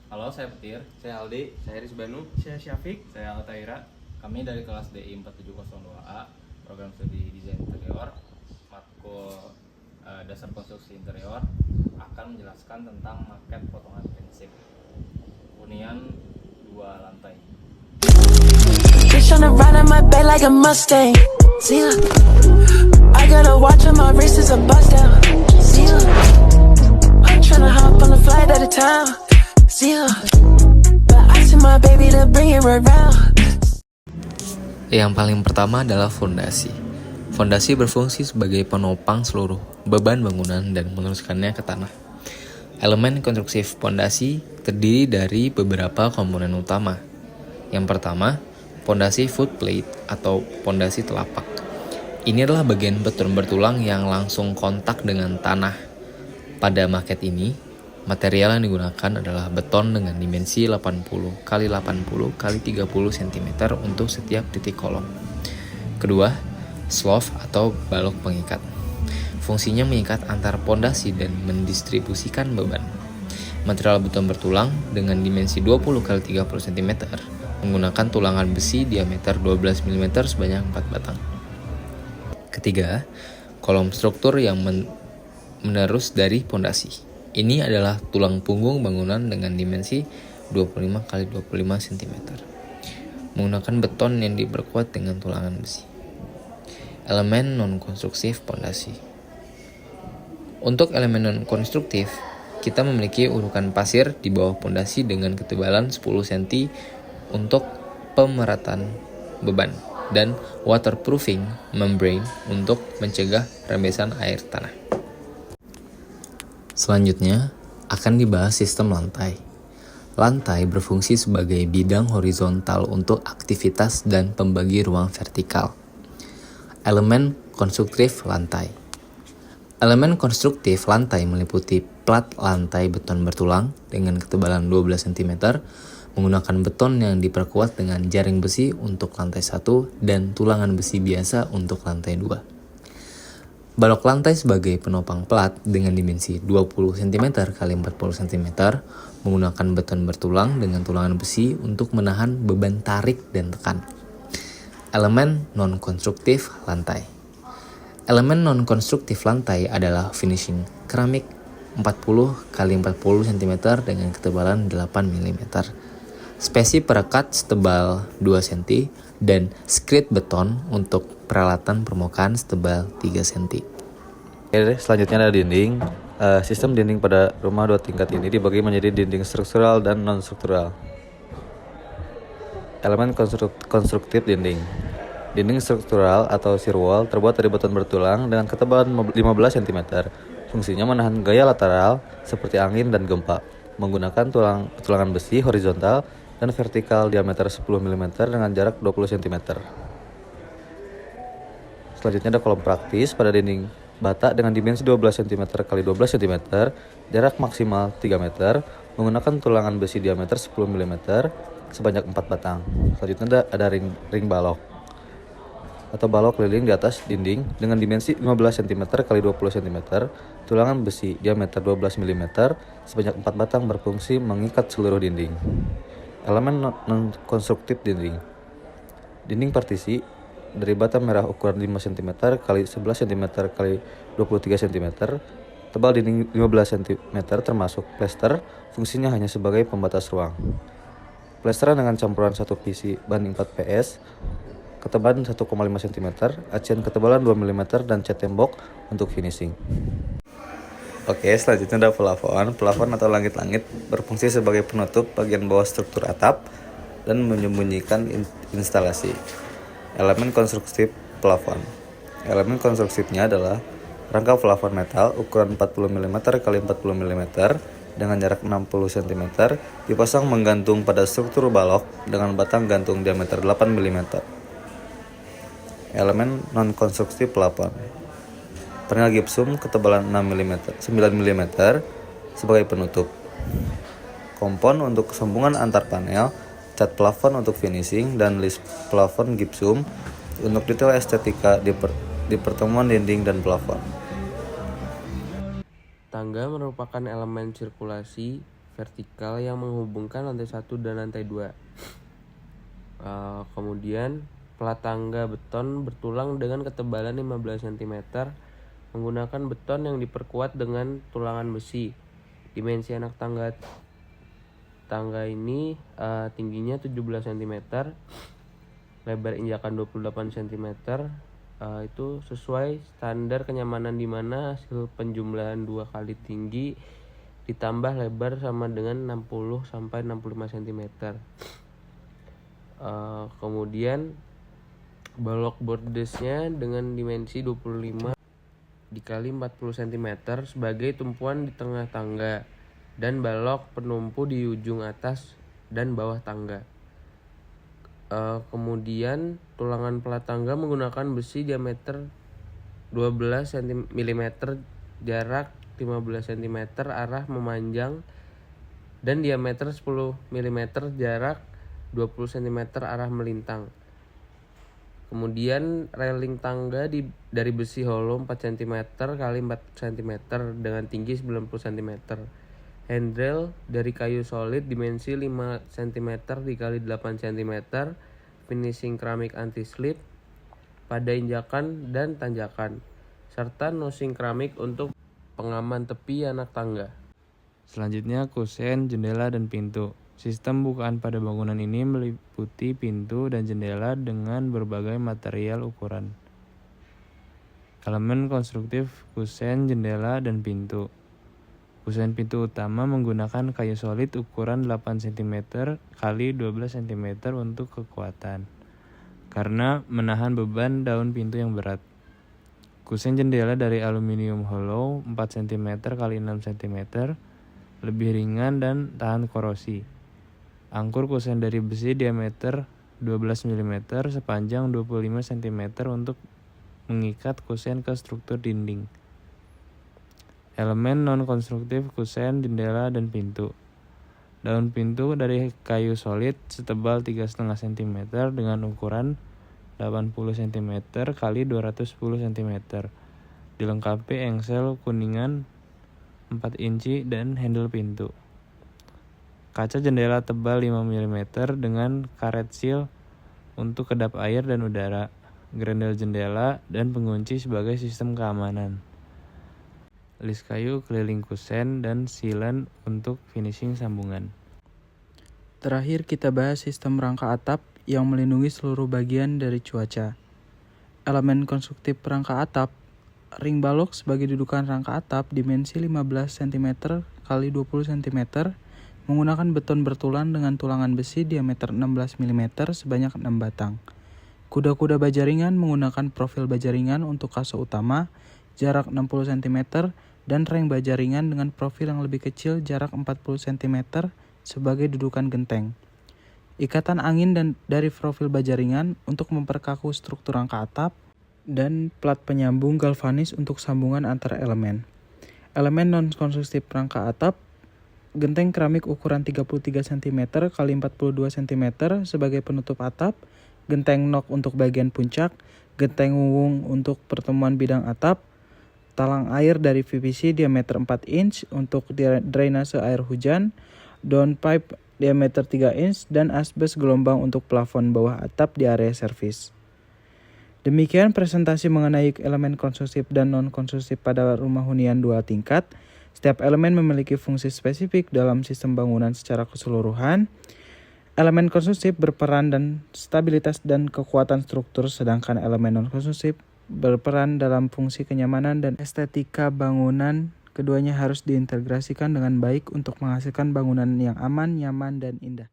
Halo, saya Petir. Saya Aldi, saya Rizbanu. Saya Syafiq. Saya Altaira. Kami dari kelas DI 4702A, program studi desain interior, matkul dasar konstruksi interior, akan menjelaskan tentang maket potongan prinsip hunian 2 lantai. Bitch on the ride on my back like a Mustang. See ya. I got a watch on my wrist is a bust down. See ya. I'm tryna hop on a flight out of town. See ya. But I see my baby to bring it around. Yang paling pertama adalah fondasi. Fondasi berfungsi sebagai penopang seluruh beban bangunan dan meneruskannya ke tanah. Elemen konstruksi fondasi terdiri dari beberapa komponen utama. Yang pertama, fondasi footplate atau fondasi telapak. Ini adalah bagian beton bertulang yang langsung kontak dengan tanah. Pada maket ini, material yang digunakan adalah beton dengan dimensi 80 x 80 x 30 cm untuk setiap titik kolom. Kedua, slope atau balok pengikat. Fungsinya mengikat antar pondasi dan mendistribusikan beban. Material beton bertulang dengan dimensi 20 x 30 cm menggunakan tulangan besi diameter 12 mm sebanyak 4 batang. Ketiga, kolom struktur yang menerus dari pondasi. Ini adalah tulang punggung bangunan dengan dimensi 25 x 25 cm. Menggunakan beton yang diperkuat dengan tulangan besi. Elemen non-konstruktif pondasi. Untuk elemen non-konstruktif, kita memiliki urukan pasir di bawah pondasi dengan ketebalan 10 cm untuk pemerataan beban dan waterproofing membrane untuk mencegah rembesan air tanah. Selanjutnya akan dibahas sistem lantai. Lantai berfungsi sebagai bidang horizontal untuk aktivitas dan pembagi ruang vertikal. Elemen konstruktif lantai. Elemen konstruktif lantai meliputi plat lantai beton bertulang dengan ketebalan 12 cm menggunakan beton yang diperkuat dengan jaring besi untuk lantai 1 dan tulangan besi biasa untuk lantai 2. Balok lantai sebagai penopang plat dengan dimensi 20 cm x 40 cm menggunakan beton bertulang dengan tulangan besi untuk menahan beban tarik dan tekan. Elemen non-konstruktif lantai. Elemen non-konstruktif lantai adalah finishing keramik 40 x 40 cm dengan ketebalan 8 mm. Spesi perekat setebal 2 cm dan skrit beton untuk peralatan permukaan setebal 3 cm. Oke, selanjutnya ada dinding. Sistem dinding pada rumah 2 tingkat ini dibagi menjadi dinding struktural dan non-struktural. Elemen konstruktif dinding. Dinding struktural atau shear wall terbuat dari beton bertulang dengan ketebalan 15 cm. Fungsinya menahan gaya lateral seperti angin dan gempa, menggunakan tulangan besi horizontal dan vertikal diameter 10 mm dengan jarak 20 cm. Selanjutnya ada kolom praktis pada dinding bata dengan dimensi 12 cm x 12 cm, jarak maksimal 3 meter, menggunakan tulangan besi diameter 10 mm sebanyak 4 batang. Selanjutnya ada ring balok atau balok keliling di atas dinding dengan dimensi 15 cm x 20 cm, tulangan besi diameter 12 mm sebanyak 4 batang berfungsi mengikat seluruh dinding. Elemen non-konstruktif dinding. Dinding partisi dari bata merah ukuran 5 cm x 11 cm x 23 cm, tebal dinding 15 cm termasuk plester, fungsinya hanya sebagai pembatas ruang. Plesteran dengan campuran 1 PC banding 4 PS, ketebalan 1,5 cm, acian ketebalan 2 mm dan cat tembok untuk finishing. Oke, selanjutnya ada plafon. Plafon atau langit-langit berfungsi sebagai penutup bagian bawah struktur atap dan menyembunyikan instalasi. Elemen konstruktif plafon. Elemen konstruktifnya adalah rangka plafon metal ukuran 40 mm x 40 mm dengan jarak 60 cm dipasang menggantung pada struktur balok dengan batang gantung diameter 8 mm. Elemen non-konstruktif plafon. Panel gipsum ketebalan 9 mm sebagai penutup. Kompon untuk sambungan antar panel, cat plafon untuk finishing, dan list plafon gipsum untuk detail estetika di pertemuan dinding dan plafon. Tangga merupakan elemen sirkulasi vertikal yang menghubungkan lantai 1 dan lantai 2. Kemudian plat tangga beton bertulang dengan ketebalan 15 cm menggunakan beton yang diperkuat dengan tulangan besi. Dimensi anak tangga ini tingginya 17 cm, lebar injakan 28 cm. Itu sesuai standar kenyamanan di mana hasil penjumlahan 2 kali tinggi ditambah lebar sama dengan 60 sampai 65 cm. Kemudian balok bordesnya dengan dimensi 25 dikali 40 cm sebagai tumpuan di tengah tangga dan balok penumpu di ujung atas dan bawah tangga. Kemudian tulangan plat tangga menggunakan besi diameter 12 mm, jarak 15 cm arah memanjang, dan diameter 10 mm, jarak 20 cm arah melintang. Kemudian railing tangga dari besi hollow 4 cm kali 4 cm dengan tinggi 90 cm. Handrail dari kayu solid dimensi 5 cm dikali 8 cm, finishing keramik anti-slip pada injakan dan tanjakan, serta nosing keramik untuk pengaman tepi anak tangga. Selanjutnya kusen, jendela, dan pintu. Sistem bukaan pada bangunan ini meliputi pintu dan jendela dengan berbagai material ukuran. Elemen konstruktif kusen, jendela, dan pintu. Kusen pintu utama menggunakan kayu solid ukuran 8 cm kali 12 cm untuk kekuatan, karena menahan beban daun pintu yang berat. Kusen jendela dari aluminium hollow 4 cm kali 6 cm, lebih ringan dan tahan korosi. Angkur kusen dari besi diameter 12 mm sepanjang 25 cm untuk mengikat kusen ke struktur dinding. Elemen non-konstruktif kusen, jendela, dan pintu. Daun pintu dari kayu solid setebal 3,5 cm dengan ukuran 80 cm kali 210 cm. Dilengkapi engsel kuningan 4 inci dan handle pintu. Kaca jendela tebal 5 mm dengan karet seal untuk kedap air dan udara, grendel jendela, dan pengunci sebagai sistem keamanan. Lis kayu keliling kusen dan sealant untuk finishing sambungan. Terakhir kita bahas sistem rangka atap yang melindungi seluruh bagian dari cuaca. Elemen konstruktif rangka atap, ring balok sebagai dudukan rangka atap dimensi 15 cm x 20 cm menggunakan beton bertulang dengan tulangan besi diameter 16 mm sebanyak 6 batang. Kuda-kuda baja ringan menggunakan profil baja ringan untuk kaso utama jarak 60 cm dan reng baja ringan dengan profil yang lebih kecil jarak 40 cm sebagai dudukan genteng. Ikatan angin dari profil baja ringan untuk memperkaku struktur rangka atap, dan plat penyambung galvanis untuk sambungan antar elemen. Elemen non-konstruktif rangka atap, genteng keramik ukuran 33 cm x 42 cm sebagai penutup atap, genteng nok untuk bagian puncak, genteng wungung untuk pertemuan bidang atap, talang air dari PVC diameter 4 inch untuk drainase air hujan, downpipe diameter 3 inch, dan asbes gelombang untuk plafon bawah atap di area servis. Demikian presentasi mengenai elemen konstruktif dan non-konstruktif pada rumah hunian 2 tingkat. Setiap elemen memiliki fungsi spesifik dalam sistem bangunan secara keseluruhan. Elemen konstruktif berperan dan stabilitas dan kekuatan struktur, sedangkan elemen non-konstruktif berperan dalam fungsi kenyamanan dan estetika bangunan. Keduanya harus diintegrasikan dengan baik untuk menghasilkan bangunan yang aman, nyaman, dan indah.